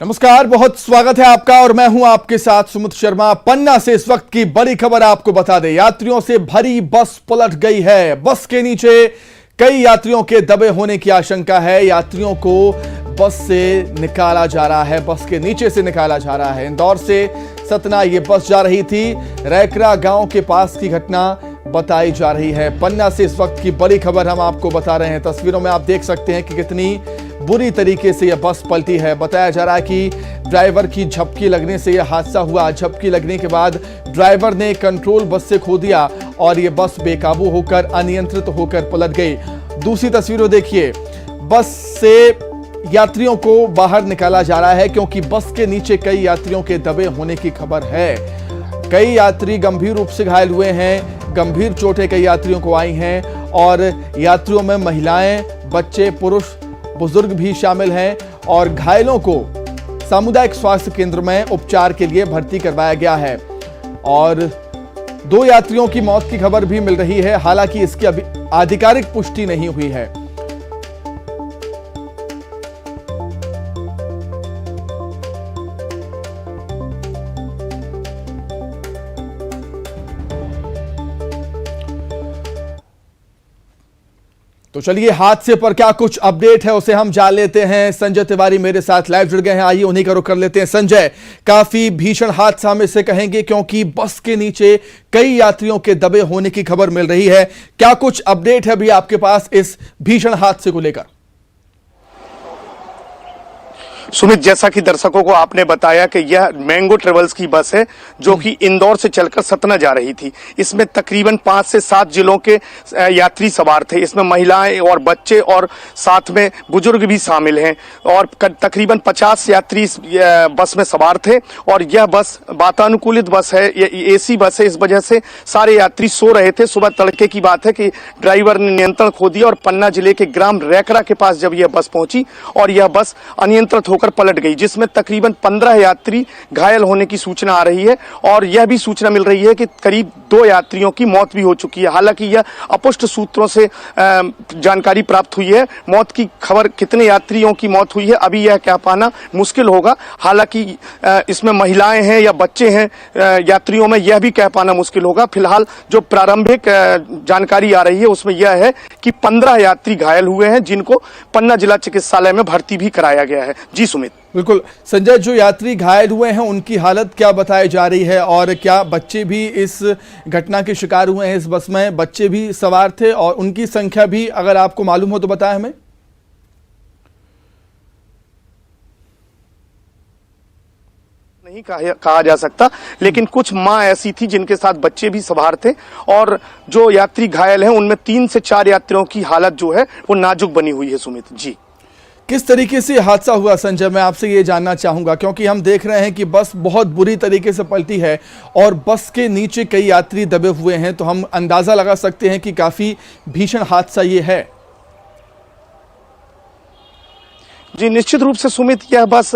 नमस्कार, बहुत स्वागत है आपका और मैं हूं आपके साथ सुमित शर्मा। पन्ना से इस वक्त की बड़ी खबर आपको बता दें। यात्रियों से भरी बस पलट गई है। बस के नीचे कई यात्रियों के दबे होने की आशंका है। यात्रियों को बस से निकाला जा रहा है, बस के नीचे से निकाला जा रहा है। इंदौर से सतना ये बस जा रही थी। रैकरा गांव के पास की घटना बताई जा रही है। पन्ना से इस वक्त की बड़ी खबर हम आपको बता रहे हैं। तस्वीरों में आप देख सकते हैं कि कितनी बुरी तरीके से यह बस पलटी है। बताया जा रहा है कि ड्राइवर की झपकी लगने से यह हादसा हुआ। झपकी लगने के बाद ड्राइवर ने कंट्रोल बस से खो दिया और यह बस बेकाबू होकर अनियंत्रित होकर पलट गई। दूसरी तस्वीरों देखिए, बस से यात्रियों को बाहर निकाला जा रहा है क्योंकि बस के नीचे कई यात्रियों के दबे होने की खबर है। कई यात्री गंभीर रूप से घायल हुए हैं। गंभीर चोटें कई यात्रियों को आई हैं और यात्रियों में महिलाएं, बच्चे, पुरुष, बुजुर्ग भी शामिल हैं और घायलों को सामुदायिक स्वास्थ्य केंद्र में उपचार के लिए भर्ती करवाया गया है और 2 यात्रियों की मौत की खबर भी मिल रही है। हालांकि इसकी अभी आधिकारिक पुष्टि नहीं हुई है। तो चलिए, हादसे पर क्या कुछ अपडेट है उसे हम जान लेते हैं। संजय तिवारी मेरे साथ लाइव जुड़ गए हैं। आइए उन्हीं का रुख कर लेते हैं। संजय, काफी भीषण हादसा हम इसे कहेंगे क्योंकि बस के नीचे कई यात्रियों के दबे होने की खबर मिल रही है। क्या कुछ अपडेट है अभी आपके पास इस भीषण हादसे को लेकर? सुमित, जैसा कि दर्शकों को आपने बताया कि यह मैंगो ट्रेवल्स की बस है जो कि इंदौर से चलकर सतना जा रही थी। इसमें तकरीबन 5 से 7 जिलों के यात्री सवार थे। इसमें महिलाएं और बच्चे और साथ में बुजुर्ग भी शामिल हैं और तकरीबन 50 यात्री इस बस में सवार थे। और यह बस वातानुकूलित बस है, ये एसी बस है, इस वजह से सारे यात्री सो रहे थे। सुबह तड़के की बात है कि ड्राइवर ने नियंत्रण खो दिया और पन्ना जिले के ग्राम रैकरा के पास जब यह बस पहुंची और यह बस अनियंत्रित होकर पलट गई, जिसमें तकरीबन 15 यात्री घायल होने की सूचना आ रही है और यह भी सूचना मिल रही है कि करीब 2 यात्रियों की मौत भी हो चुकी है। हालांकि यह अपुष्ट सूत्रों से जानकारी प्राप्त हुई है। मौत की खबर, कितने यात्रियों की मौत हुई है, अभी यह कह पाना मुश्किल होगा। हालांकि इसमें महिलाएं हैं या बच्चे हैं यात्रियों में, यह भी कह पाना मुश्किल होगा। फिलहाल जो प्रारंभिक जानकारी आ रही है उसमें यह है कि 15 यात्री घायल हुए हैं जिनको पन्ना जिला चिकित्सालय में भर्ती भी कराया गया है। जी सुमित। बिल्कुल संजय, जो यात्री घायल हुए हैं उनकी हालत क्या बताई जा रही है और क्या बच्चे भी इस घटना के शिकार हुए हैं? इस बस में बच्चे भी सवार थे और उनकी संख्या भी अगर आपको मालूम हो तो बताएं हमें। नहीं कहा जा सकता, लेकिन कुछ मां ऐसी थी जिनके साथ बच्चे भी सवार थे और जो यात्री घायल हैं उनमें 3 से 4 यात्रियों की हालत जो है वो नाजुक बनी हुई है। सुमित जी, किस तरीके से हादसा हुआ संजय, मैं आपसे ये जानना चाहूंगा क्योंकि हम देख रहे हैं कि बस बहुत बुरी तरीके से पलटी है और बस के नीचे कई यात्री दबे हुए हैं, तो हम अंदाजा लगा सकते हैं कि काफी भीषण हादसा ये है। जी निश्चित रूप से सुमित, यह बस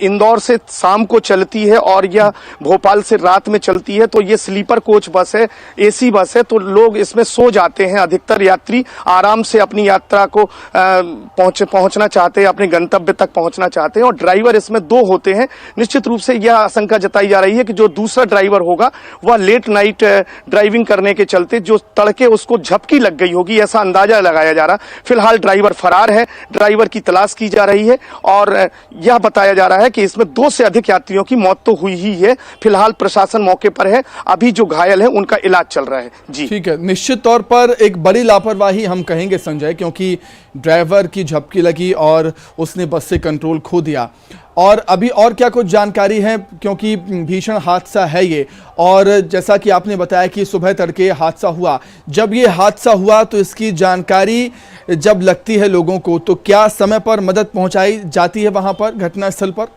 इंदौर से शाम को चलती है और यह भोपाल से रात में चलती है। तो ये स्लीपर कोच बस है, एसी बस है, तो लोग इसमें सो जाते हैं। अधिकतर यात्री आराम से अपनी यात्रा को पहुंचना चाहते हैं, अपने गंतव्य तक पहुंचना चाहते हैं और ड्राइवर इसमें 2 होते हैं। निश्चित रूप से यह आशंका जताई जा रही है कि जो दूसरा ड्राइवर होगा वह लेट नाइट ड्राइविंग करने के चलते जो तड़के उसको झपकी लग गई होगी, ऐसा अंदाजा लगाया जा रहा। फिलहाल ड्राइवर फरार है, ड्राइवर की तलाश की जा रही है और यह बताया जा रहा है कि इसमें 2 से अधिक यात्रियों की मौत तो हुई ही है। फिलहाल प्रशासन मौके पर है, अभी जो घायल है उनका इलाज चल रहा है। जी ठीक है, निश्चित तौर पर एक बड़ी लापरवाही हम कहेंगे संजय, क्योंकि ड्राइवर की झपकी लगी और उसने बस से कंट्रोल खो दिया। और अभी और क्या कुछ जानकारी है, क्योंकि भीषण हादसा है ये, और जैसा कि आपने बताया कि सुबह तड़के हादसा हुआ, जब ये हादसा हुआ तो इसकी जानकारी जब लगती है लोगों को तो क्या समय पर मदद पहुंचाई जाती है वहां पर घटनास्थल पर?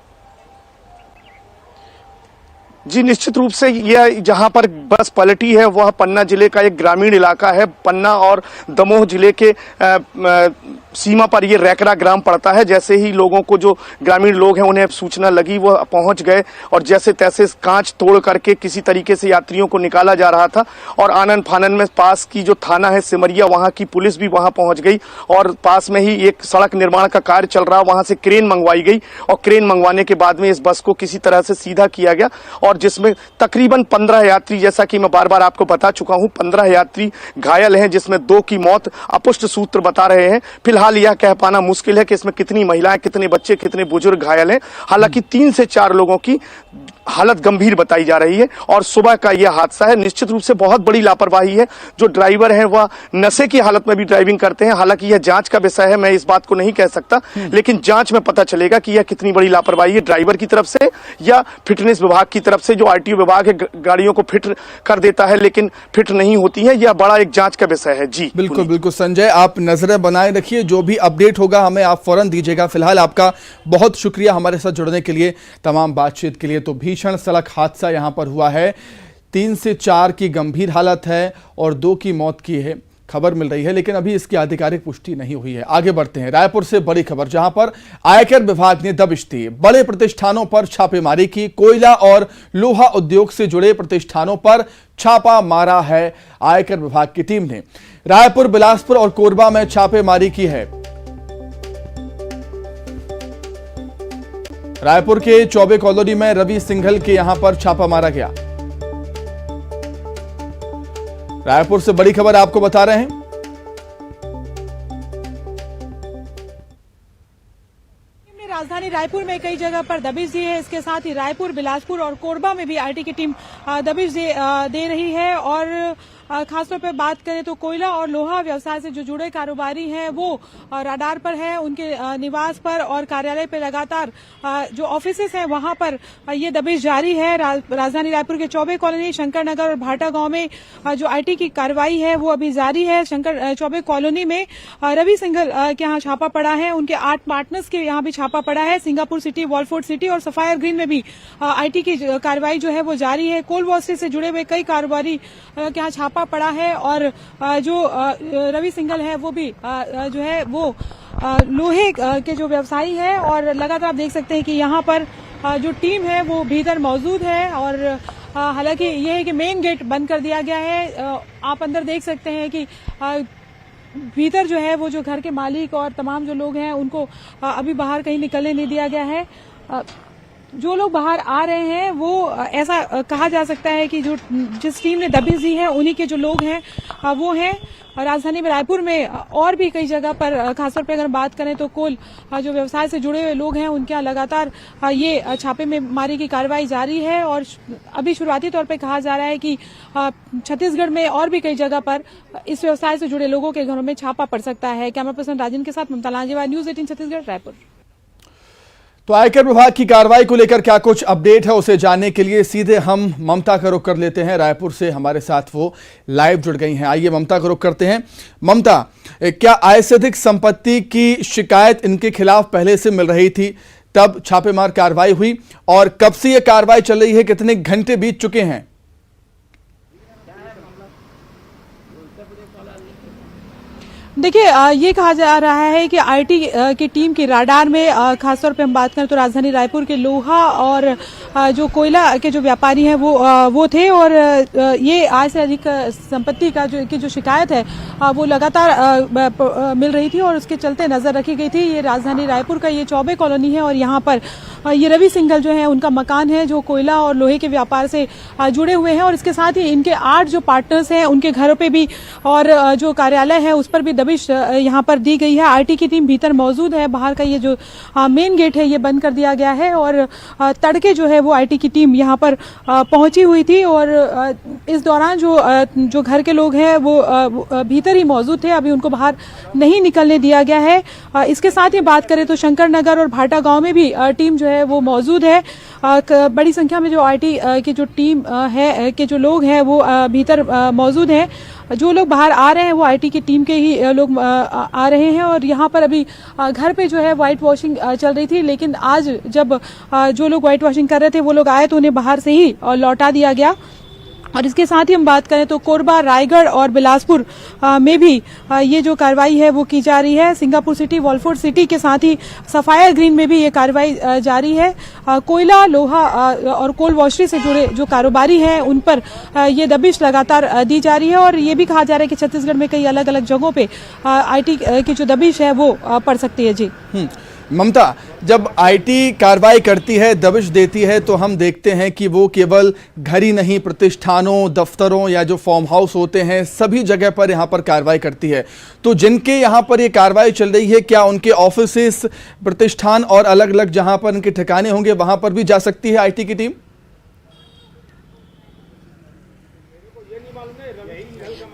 जी निश्चित रूप से यह जहां पर बस पलटी है वह पन्ना जिले का एक ग्रामीण इलाका है। पन्ना और दमोह जिले के सीमा पर ये रैकरा ग्राम पड़ता है। जैसे ही लोगों को, जो ग्रामीण लोग हैं, उन्हें सूचना लगी, वो पहुंच गए और जैसे तैसे कांच तोड़ करके किसी तरीके से यात्रियों को निकाला जा रहा था। और आनन फानन में पास की जो थाना है सिमरिया, वहां की पुलिस भी वहां पहुंच गई और पास में ही एक सड़क निर्माण का कार्य चल रहा, वहां से क्रेन मंगवाई गई और क्रेन मंगवाने के बाद में इस बस को किसी तरह से सीधा किया गया और जिसमें तकरीबन 15 यात्री, जैसा कि मैं बार बार आपको बता चुका हूं, 15 यात्री घायल हैं, जिसमें 2 की मौत अपुष्ट सूत्र बता रहे हैं। फिलहाल यह कह पाना मुश्किल है कि इसमें कितनी महिलाएं, कितने बच्चे, कितने बुजुर्ग घायल हैं। हालांकि 3 से 4 लोगों की हालत गंभीर बताई जा रही है और सुबह का यह हादसा है। निश्चित रूप से बहुत बड़ी लापरवाही है। जो ड्राइवर हैं वह नशे की हालत में भी ड्राइविंग करते हैं। हालांकि यह जांच का विषय है, मैं इस बात को नहीं कह सकता, लेकिन जांच में पता चलेगा कि यह कितनी बड़ी लापरवाही है ड्राइवर की तरफ से या फिटनेस विभाग की तरफ से। जो आरटीओ विभाग है गाड़ियों को फिट कर देता है लेकिन फिट नहीं होती है, यह बड़ा एक जांच का विषय है। जी बिल्कुल बिल्कुल संजय, आप नजरें बनाए रखिए, जो भी अपडेट होगा हमें आप फौरन दीजिएगा। फिलहाल आपका बहुत शुक्रिया हमारे साथ जुड़ने के लिए, तमाम बातचीत के लिए। तो भीषण सड़क हादसा यहां पर हुआ है, 3 से 4 की गंभीर हालत है और 2 की मौत की है खबर मिल रही है, लेकिन अभी इसकी आधिकारिक पुष्टि नहीं हुई है। आगे बढ़ते हैं। रायपुर से बड़ी खबर, जहां पर आयकर विभाग ने दबिश दी, बड़े प्रतिष्ठानों पर छापेमारी की। कोयला और लोहा उद्योग से जुड़े प्रतिष्ठानों पर छापा मारा है आयकर विभाग की टीम ने। रायपुर, बिलासपुर और कोरबा में छापेमारी की है। रायपुर के चौबे कॉलोनी में रवि सिंघल के यहां पर छापा मारा गया। रायपुर से बड़ी खबर आपको बता रहे हैं। राजधानी रायपुर में कई जगह पर दबिश दी है। इसके साथ ही रायपुर, बिलासपुर और कोरबा में भी आईटी की टीम दबिश दे रही है। और खासतौर पर बात करें तो कोयला और लोहा व्यवसाय से जो जुड़े कारोबारी हैं वो राडार पर हैं, उनके निवास पर और कार्यालय पर लगातार जो ऑफिसेस हैं वहां पर ये दबिश जारी है। राजधानी रायपुर के चौबे कॉलोनी, शंकर नगर और भाटा गांव में जो आईटी की कार्रवाई है वो अभी जारी है। चौबे कॉलोनी में रवि सिंघल के यहाँ छापा पड़ा है, उनके 8 पार्टनर्स के यहाँ भी छापा पड़ा है। सिंगापुर सिटी, वॉलफोर्ड सिटी और सफायर ग्रीन में भी आईटी की कार्रवाई जो है वो जारी है। कोल वॉस्ट्री से जुड़े हुए कई कारोबारी के यहाँ छापा पड़ा है और जो रवि सिंघल है वो भी जो है वो लोहे के जो व्यवसायी है। और लगातार आप देख सकते हैं कि यहाँ पर जो टीम है वो भीतर मौजूद है और हालांकि ये है कि मेन गेट बंद कर दिया गया है। आप अंदर देख सकते हैं कि भीतर जो है वो जो घर के मालिक और तमाम जो लोग हैं उनको अभी बाहर कहीं निकलने नहीं दिया गया है। जो लोग बाहर आ रहे हैं वो ऐसा कहा जा सकता है कि जो जिस टीम ने दबिश दी है उन्हीं के जो लोग हैं वो हैं। राजधानी में रायपुर में और भी कई जगह पर खासतौर पर अगर बात करें तो कोल जो व्यवसाय से जुड़े हुए लोग हैं उनके यहाँ लगातार ये छापे में मारी की कार्रवाई जारी है। और अभी शुरुआती तौर पे कहा जा रहा है कि छत्तीसगढ़ में और भी कई जगह पर इस व्यवसाय से जुड़े लोगों के घरों में छापा पड़ सकता है। कैमरा पर्सन राजन के साथ ममता लांजेवार, न्यूज 18 छत्तीसगढ़, रायपुर। तो आयकर विभाग की कार्रवाई को लेकर क्या कुछ अपडेट है उसे जानने के लिए सीधे हम ममता का रुख कर लेते हैं। रायपुर से हमारे साथ वो लाइव जुड़ गई हैं। आइए ममता का रुख करते हैं। ममता, क्या आय से अधिक संपत्ति की शिकायत इनके खिलाफ पहले से मिल रही थी तब छापेमार कार्रवाई हुई, और कब से यह कार्रवाई चल रही है, कितने घंटे बीत चुके हैं? देखिए, ये कहा जा रहा है कि आईटी की टीम की राडार में खासतौर पे हम बात करें तो राजधानी रायपुर के लोहा और जो कोयला के जो व्यापारी हैं वो थे। और ये आय से अधिक संपत्ति का जो शिकायत है वो लगातार मिल रही थी और उसके चलते नजर रखी गई थी। ये राजधानी रायपुर का ये चौबे कॉलोनी है और यहाँ पर ये रवि सिंघल जो है उनका मकान है जो कोयला और लोहे के व्यापार से जुड़े हुए हैं। और इसके साथ ही इनके 8 जो पार्टनर्स हैं उनके घरों पे भी और जो कार्यालय है उस पर भी दबिश यहाँ पर दी गई है। आईटी की टीम भीतर मौजूद है। बाहर का ये जो मेन गेट है ये बंद कर दिया गया है और तड़के जो है वो आईटी की टीम यहाँ पर पहुंची हुई थी। और इस दौरान जो घर के लोग हैं वो भीतर ही मौजूद थे, अभी उनको बाहर नहीं निकलने दिया गया है। इसके साथ ही बात करें तो शंकर नगर और भाटा गांव में भी टीम जो है वो मौजूद है। बड़ी संख्या में जो आईटी की जो टीम है के जो लोग हैं वो भीतर मौजूद हैं। जो लोग बाहर आ रहे हैं वो आईटी की टीम के ही लोग आ रहे हैं। और यहाँ पर अभी घर पे जो है व्हाइट वॉशिंग चल रही थी, लेकिन आज जब जो लोग व्हाइट वॉशिंग कर रहे थे वो लोग आए तो उन्हें बाहर से ही लौटा दिया गया। और इसके साथ ही हम बात करें तो कोरबा, रायगढ़ और बिलासपुर में भी ये जो कार्रवाई है वो की जा रही है। सिंगापुर सिटी, वॉलफोर्ड सिटी के साथ ही सफायर ग्रीन में भी ये कार्रवाई जारी है। कोयला, लोहा और कोल वॉशरी से जुड़े जो कारोबारी हैं उन पर ये दबिश लगातार दी जा रही है और ये भी कहा जा रहा है कि छत्तीसगढ़ में कई अलग अलग जगहों पे IT की जो दबिश है वो पड़ सकती है। जी ममता, जब IT कार्रवाई करती है, दबिश देती है, तो हम देखते हैं कि वो केवल घर ही नहीं, प्रतिष्ठानों, दफ्तरों या जो फार्म हाउस होते हैं सभी जगह पर यहाँ पर कार्रवाई करती है। तो जिनके यहाँ पर ये कार्रवाई चल रही है, क्या उनके ऑफिसेस, प्रतिष्ठान और अलग अलग जहाँ पर उनके ठिकाने होंगे वहां पर भी जा सकती है IT की टीम?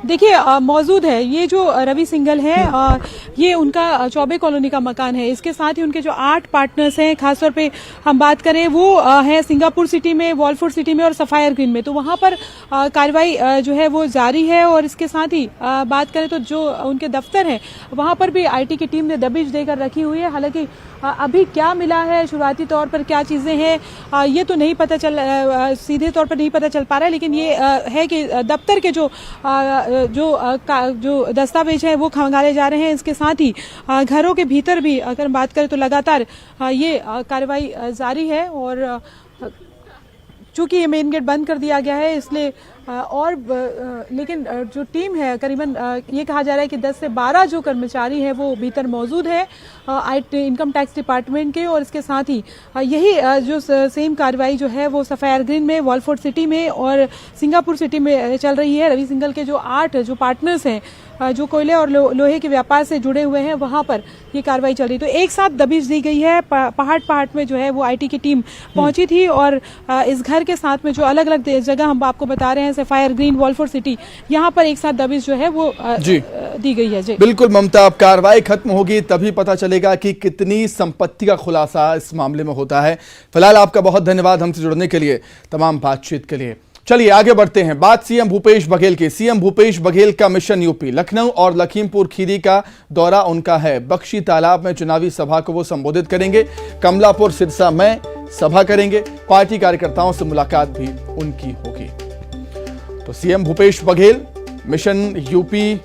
देखिए, मौजूद है ये जो रवि सिंघल है, ये उनका चौबे कॉलोनी का मकान है। इसके साथ ही उनके जो 8 पार्टनर्स हैं, खासतौर पे हम बात करें वो है सिंगापुर सिटी में, वॉलफोर्ड सिटी में और सफायर ग्रीन में। तो वहां पर कार्रवाई जो है वो जारी है और इसके साथ ही बात करें तो जो उनके दफ्तर हैं वहां पर भी IT की टीम ने दबिश देकर रखी हुई है। हालांकि अभी क्या मिला है, शुरुआती तौर पर क्या चीजें हैं, ये तो नहीं पता चल, सीधे तौर पर नहीं पता चल पा रहा है, लेकिन ये है कि दफ्तर के जो दस्तावेज हैं वो खंगाले जा रहे हैं। इसके साथ ही घरों के भीतर भी अगर बात करें तो लगातार ये कार्रवाई जारी है और चूंकि ये मेन गेट बंद कर दिया गया है इसलिए लेकिन जो टीम है करीबन ये कहा जा रहा है कि 10 से 12 जो कर्मचारी हैं वो भीतर मौजूद है इनकम टैक्स डिपार्टमेंट के। और इसके साथ ही यही जो सेम कार्रवाई जो है वो सफायर ग्रीन में, वॉलफोर्ड सिटी में और सिंगापुर सिटी में चल रही है। रवि सिंघल के जो 8 जो पार्टनर्स हैं जो कोयले और लोहे के व्यापार से जुड़े हुए हैं वहां पर ये कार्रवाई चल रही। तो एक साथ दबिश दी गई है। पहाड़ में जो है वो IT की टीम पहुंची थी और इस घर के साथ में जो अलग अलग जगह हम आपको बता रहे हैं, सफायर ग्रीन, वॉलफोर्ड सिटी, यहाँ पर एक साथ दबिश जो है वो दी गई है। जी बिल्कुल ममता, अब कार्रवाई खत्म होगी तभी पता चलेगा कि कितनी संपत्ति का खुलासा इस मामले में होता है। फिलहाल आपका बहुत धन्यवाद हमसे जुड़ने के लिए, तमाम बातचीत के लिए। चलिए आगे बढ़ते हैं। बात सीएम भूपेश बघेल की। सीएम भूपेश बघेल का मिशन यूपी, लखनऊ और लखीमपुर खीरी का दौरा उनका है। बख्शी तालाब में चुनावी सभा को वो संबोधित करेंगे। कमलापुर सिरसा में सभा करेंगे। पार्टी कार्यकर्ताओं से मुलाकात भी उनकी होगी। तो CM Bhupesh Baghel mission UP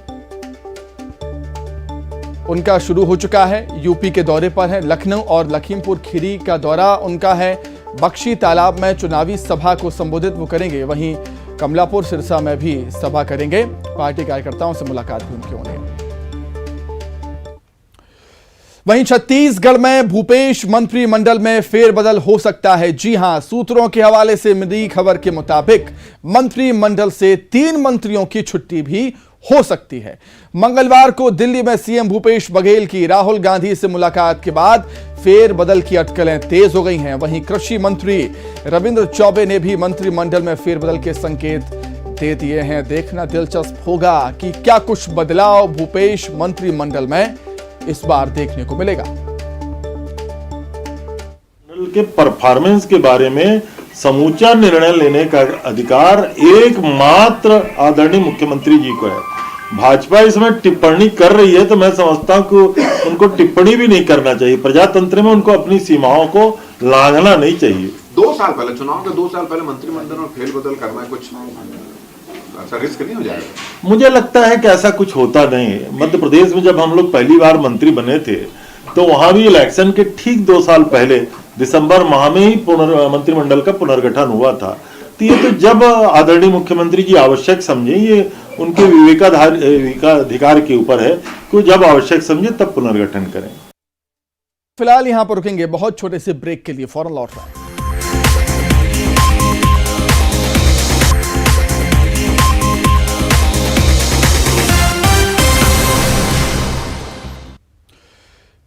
उनका शुरू हो चुका है, यूपी के दौरे पर है। लखनऊ और लखीमपुर खीरी का दौरा उनका है। बख्शी तालाब में चुनावी सभा को संबोधित वो करेंगे, वहीं कमलापुर सिरसा में भी सभा करेंगे। पार्टी कार्यकर्ताओं से मुलाकात भी उनकी होगी। वहीं छत्तीसगढ़ में भूपेश मंत्रिमंडल में फेरबदल हो सकता है। जी हां, सूत्रों के हवाले से मिली खबर के मुताबिक मंत्रिमंडल से 3 मंत्रियों की छुट्टी भी हो सकती है। मंगलवार को दिल्ली में सीएम भूपेश बघेल की राहुल गांधी से मुलाकात के बाद फेरबदल की अटकलें तेज हो गई हैं। वहीं कृषि मंत्री रविंद्र चौबे ने भी मंत्रिमंडल में फेरबदल के संकेत दे दिए हैं। देखना दिलचस्प होगा कि क्या कुछ बदलाव भूपेश मंत्रिमंडल में इस बार देखने को मिलेगा। के परफॉर्मेंस के बारे में समूचा निर्णय लेने का अधिकार एकमात्र आदरणीय मुख्यमंत्री जी को है। भाजपा इसमें टिप्पणी कर रही है तो मैं समझता हूं कि उनको टिप्पणी भी नहीं करना चाहिए। प्रजातंत्र में उनको अपनी सीमाओं को लांघना नहीं चाहिए। 2 साल पहले चुनाव के 2 साल पहले मंत्रिमंडल में फेरबदल करना कुछ ऐसा रिस्क नहीं हो जाएगा? मुझे लगता है कि ऐसा कुछ होता नहीं। मध्य प्रदेश में जब हम लोग पहली बार मंत्री बने थे तो वहां भी इलेक्शन के ठीक 2 साल पहले दिसंबर माह में ही मंत्रिमंडल का पुनर्गठन हुआ था। तो ये तो जब आदरणीय मुख्यमंत्री जी आवश्यक समझे, ये उनके विवेकाधिकार के ऊपर है कि जब आवश्यक समझे तब पुनर्गठन करें। फिलहाल यहां पर रुकेंगे बहुत छोटे से ब्रेक के लिए, फौरन लौट रहे हैं।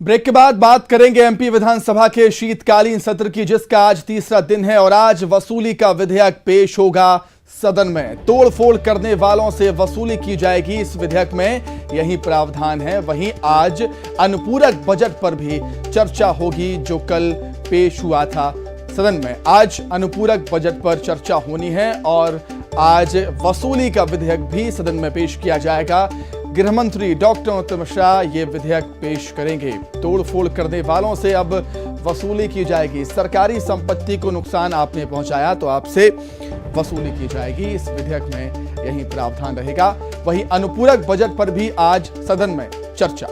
ब्रेक के बाद बात करेंगे एमपी विधानसभा के शीतकालीन सत्र की, जिसका आज तीसरा दिन है और आज वसूली का विधेयक पेश होगा सदन में। तोड़फोड़ करने वालों से वसूली की जाएगी, इस विधेयक में यही प्रावधान है। वहीं आज अनुपूरक बजट पर भी चर्चा होगी जो कल पेश हुआ था सदन में। आज अनुपूरक बजट पर चर्चा होनी है और आज वसूली का विधेयक भी सदन में पेश किया जाएगा। गृह मंत्री डॉक्टर उत्तम शाह ये विधेयक पेश करेंगे। तोड़फोड़ करने वालों से अब वसूली की जाएगी। सरकारी संपत्ति को नुकसान आपने पहुंचाया तो आपसे वसूली की जाएगी। इस विधेयक में यही प्रावधान रहेगा। वहीं अनुपूरक बजट पर भी आज सदन में चर्चा।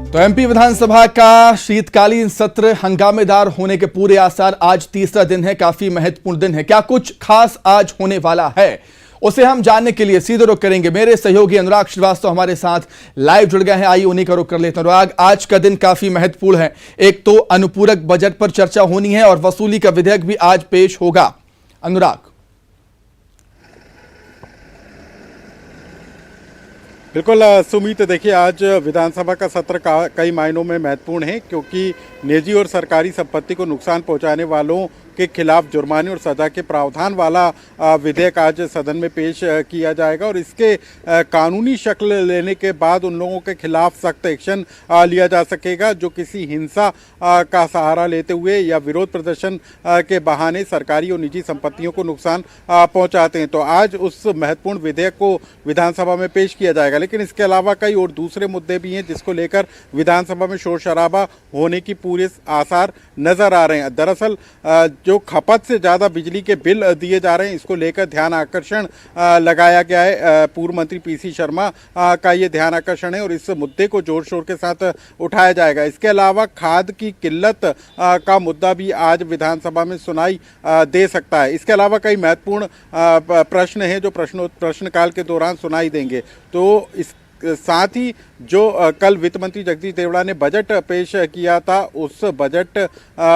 तो एमपी विधानसभा का शीतकालीन सत्र हंगामेदार होने के पूरे आसार। आज तीसरा दिन है, काफी महत्वपूर्ण दिन है। क्या कुछ खास आज होने वाला है, उसे हम जानने के लिए सीधे रुख करेंगे। मेरे सहयोगी अनुराग श्रीवास्तव हमारे साथ लाइव जुड़ गए हैं। आइए उन्हीं का रुख कर लेते हैं। अनुराग, आज का दिन काफी महत्वपूर्ण है। एक तो अनुपूरक बजट पर चर्चा होनी है और वसूली का विधेयक भी आज पेश होगा। अनुराग, बिल्कुल सुमित, देखिए आज विधानसभा का सत्र कई मायनों में महत्वपूर्ण है, क्योंकि निजी और सरकारी संपत्ति को नुकसान पहुंचाने वालों के खिलाफ जुर्माने और सजा के प्रावधान वाला विधेयक आज सदन में पेश किया जाएगा और इसके कानूनी शक्ल लेने के बाद उन लोगों के खिलाफ सख्त एक्शन लिया जा सकेगा जो किसी हिंसा का सहारा लेते हुए या विरोध प्रदर्शन के बहाने सरकारी और निजी संपत्तियों को नुकसान पहुंचाते हैं। तो आज उस महत्वपूर्ण विधेयक को विधानसभा में पेश किया जाएगा। लेकिन इसके अलावा कई और दूसरे मुद्दे भी हैं जिसको लेकर विधानसभा में शोर शराबा होने की पूरे आसार नजर आ रहे हैं। दरअसल जो खपत से ज़्यादा बिजली के बिल दिए जा रहे हैं, इसको लेकर ध्यान आकर्षण लगाया गया है। पूर्व मंत्री पीसी शर्मा का ये ध्यान आकर्षण है और इस मुद्दे को जोर शोर के साथ उठाया जाएगा। इसके अलावा खाद की किल्लत का मुद्दा भी आज विधानसभा में सुनाई दे सकता है। इसके अलावा कई महत्वपूर्ण प्रश्न हैं जो प्रश्नकाल के दौरान सुनाई देंगे। तो इस साथ ही जो कल वित्त मंत्री जगदीश देवड़ा ने बजट पेश किया था, उस बजट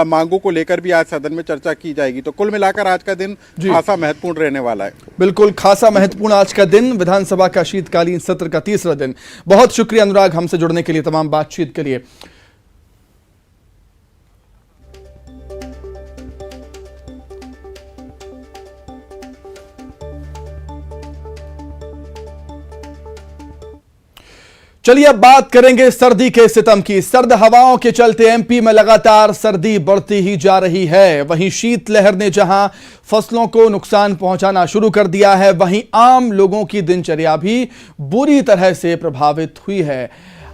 मांगों को लेकर भी आज सदन में चर्चा की जाएगी। तो कुल मिलाकर आज का दिन खासा महत्वपूर्ण रहने वाला है। बिल्कुल खासा महत्वपूर्ण आज का दिन, विधानसभा का शीतकालीन सत्र का तीसरा दिन। बहुत शुक्रिया अनुराग हमसे जुड़ने के लिए, तमाम बातचीत के लिए। चलिए अब बात करेंगे सर्दी के सितम की। सर्द हवाओं के चलते एमपी में लगातार सर्दी बढ़ती ही जा रही है। वहीं शीतलहर ने जहां फसलों को नुकसान पहुंचाना शुरू कर दिया है, वहीं आम लोगों की दिनचर्या भी बुरी तरह से प्रभावित हुई है।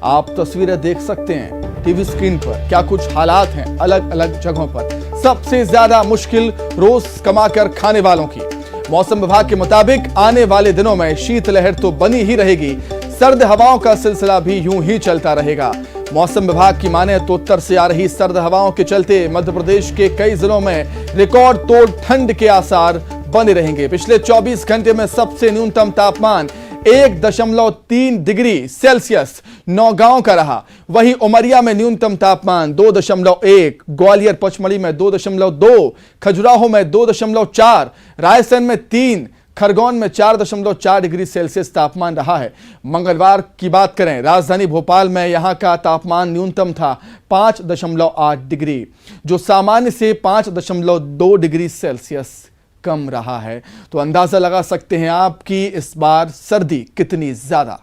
आप तस्वीरें देख सकते हैं टीवी स्क्रीन पर, क्या कुछ हालात हैं अलग अलग जगहों पर। सबसे ज्यादा मुश्किल रोज कमाकर खाने वालों की। मौसम विभाग के मुताबिक आने वाले दिनों में शीतलहर तो बनी ही रहेगी, सर्द हवाओं का सिलसिला भी यूं ही चलता रहेगा। मौसम विभाग की माने तो उत्तर से आ रही सर्द हवाओं के चलते मध्य प्रदेश के कई जिलों में रिकॉर्ड तोड़ ठंड के आसार बने रहेंगे। पिछले 24 घंटे में सबसे न्यूनतम तापमान 1.3 डिग्री सेल्सियस नौगांव का रहा। वहीं उमरिया में न्यूनतम तापमान 2.1, ग्वालियर पचमढ़ी में 2.2, खजुराहो में 2.4, रायसेन में 3, खरगोन में 4.4 डिग्री सेल्सियस तापमान रहा है। मंगलवार की बात करें, राजधानी भोपाल में यहां का तापमान न्यूनतम था 5.8 डिग्री, जो सामान्य से 5.2 डिग्री सेल्सियस कम रहा है। तो अंदाजा लगा सकते हैं आप कि इस बार सर्दी कितनी ज्यादा।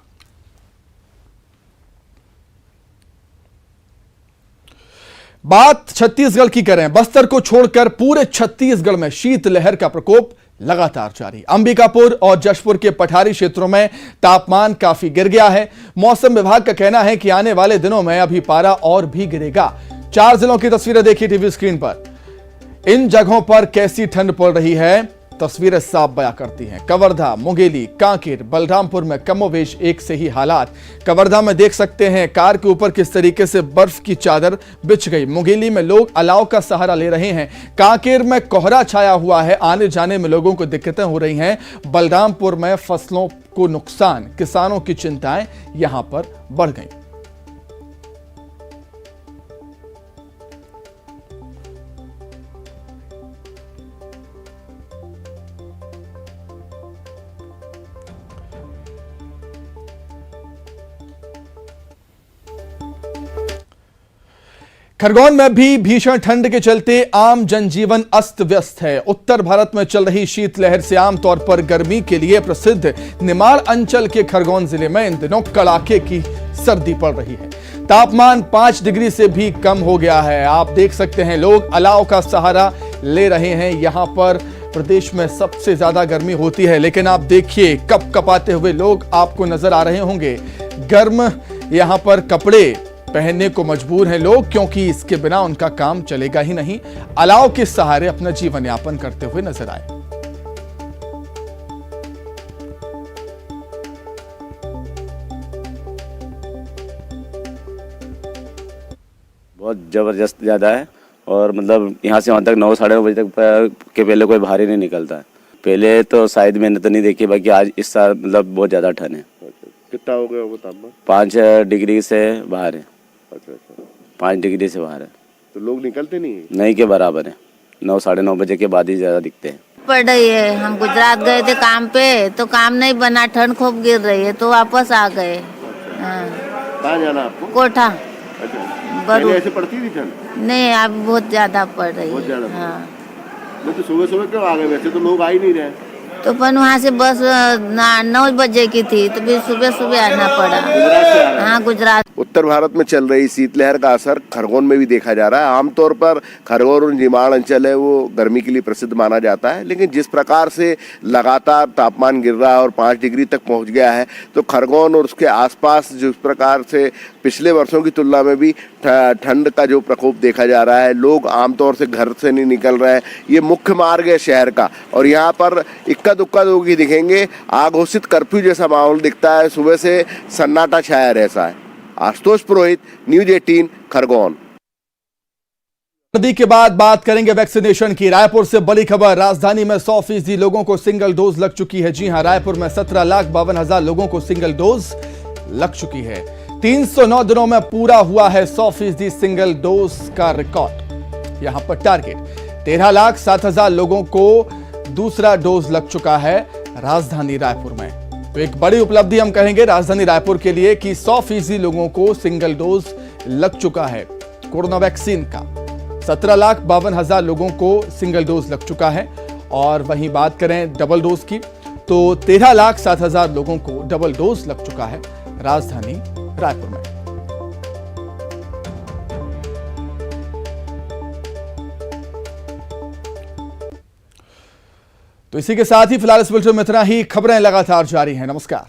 बात छत्तीसगढ़ की करें, बस्तर को छोड़कर पूरे छत्तीसगढ़ में शीतलहर का प्रकोप लगातार जारी। अंबिकापुर और जशपुर के पठारी क्षेत्रों में तापमान काफी गिर गया है। मौसम विभाग का कहना है कि आने वाले दिनों में अभी पारा और भी गिरेगा। 4 जिलों की तस्वीरें देखिए टीवी स्क्रीन पर। इन जगहों पर कैसी ठंड पड़ रही है, तस्वीरें साफ बयां करती हैं। कवर्धा, मुंगेली, कांकेर, बलरामपुर में कमोवेश एक से ही हालात। कवर्धा में देख सकते हैं कार के ऊपर किस तरीके से बर्फ की चादर बिछ गई। मुंगेली में लोग अलाव का सहारा ले रहे हैं। कांकेर में कोहरा छाया हुआ है, आने जाने में लोगों को दिक्कतें हो रही हैं। बलरामपुर में फसलों को नुकसान, किसानों की चिंताएं यहां पर बढ़ गई। खरगोन में भी भीषण ठंड के चलते आम जनजीवन अस्त व्यस्त है। उत्तर भारत में चल रही शीतलहर से आमतौर पर गर्मी के लिए प्रसिद्ध निमाड़ अंचल के खरगोन जिले में इन दिनों कड़ाके की सर्दी पड़ रही है। तापमान 5 डिग्री से भी कम हो गया है। आप देख सकते हैं लोग अलाव का सहारा ले रहे हैं। यहां पर प्रदेश में सबसे ज्यादा गर्मी होती है, लेकिन आप देखिए कप कपाते हुए लोग आपको नजर आ रहे होंगे। गर्म यहां पर कपड़े पहनने को मजबूर हैं लोग, क्योंकि इसके बिना उनका काम चलेगा ही नहीं। अलाव के सहारे अपना जीवन यापन करते हुए नजर आए। बहुत जबरदस्त ज़्यादा है और मतलब यहाँ से वहाँ तक 9 साढ़े 9 बजे तक के पहले कोई बाहर ही नहीं निकलता है। पहले तो शायद मैंने तो नहीं देखी, बाकी आज इस साल मतलब बहुत ज़्यादा ठंड है। कितना हो गया वो तापमान? 5 डिग्री से बाहर है। अच्छा अच्छा। 5 डिग्री से बाहर है तो लोग निकलते नहीं है? नहीं के बराबर है। 9 साढ़े 9 बजे के बाद ही ज़्यादा दिखते हैं। पड़ रही है। हम गुजरात गए थे काम पे तो काम नहीं बना, ठंड खूब गिर रही है तो वापस आ गए। हाँ। कहाँ जाना आपको? कोठा। अच्छा। पहले ऐसे पड़ती थी ठंड? नहीं, अब बहुत ज्यादा पड़ रही बहुत है। ज्यादा? हाँ। नहीं तो सुबह सुबह क्यों आ गए? वैसे तो लोग आ ही नहीं रहे। तो अपन वहाँ से बस 9 बजे की थी तो फिर सुबह सुबह आना पड़ा। गुजरात से आ रहे हैं? हाँ, गुजरात। उत्तर भारत में चल रही शीतलहर का असर खरगोन में भी देखा जा रहा है। आमतौर पर खरगोन और निमाड़ अंचल है वो गर्मी के लिए प्रसिद्ध माना जाता है, लेकिन जिस प्रकार से लगातार तापमान गिर रहा है और 5 डिग्री तक पहुंच गया है, तो खरगोन और उसके आसपास जिस प्रकार से पिछले वर्षों की तुलना में भी ठंड का जो प्रकोप देखा जा रहा है, लोग आमतौर से घर से नहीं निकल रहे हैं। ये मुख्य मार्ग है शहर का और यहाँ पर इक्का दुक्का लोग ही दिखेंगे। आघोषित कर्फ्यू जैसा माहौल दिखता है, सुबह से सन्नाटा छाया रहता है। आशुतोष पुरोहित, न्यूज 18 खरगोन। सर्दी के बाद बात करेंगे वैक्सीनेशन की। रायपुर से बड़ी खबर, राजधानी में 100% लोगों को सिंगल डोज लग चुकी है। जी हां, रायपुर में 17,52,000 लोगों को सिंगल डोज लग चुकी है। 309 दिनों में पूरा हुआ है 100% सिंगल डोज का रिकॉर्ड। यहां पर टारगेट 13,07,000 लोगों को दूसरा डोज लग चुका है राजधानी रायपुर में। तो एक बड़ी उपलब्धि हम कहेंगे राजधानी रायपुर के लिए कि 100% लोगों को सिंगल डोज लग चुका है कोरोना वैक्सीन का। 17,52,000 लोगों को सिंगल डोज लग चुका है। और वहीं बात करें डबल डोज की तो 13,07,000 लोगों को डबल डोज लग चुका है राजधानी रायपुर में। तो इसी के साथ ही फिलहाल इस बुलेटिन में इतना ही। खबरें लगातार जारी हैं। नमस्कार।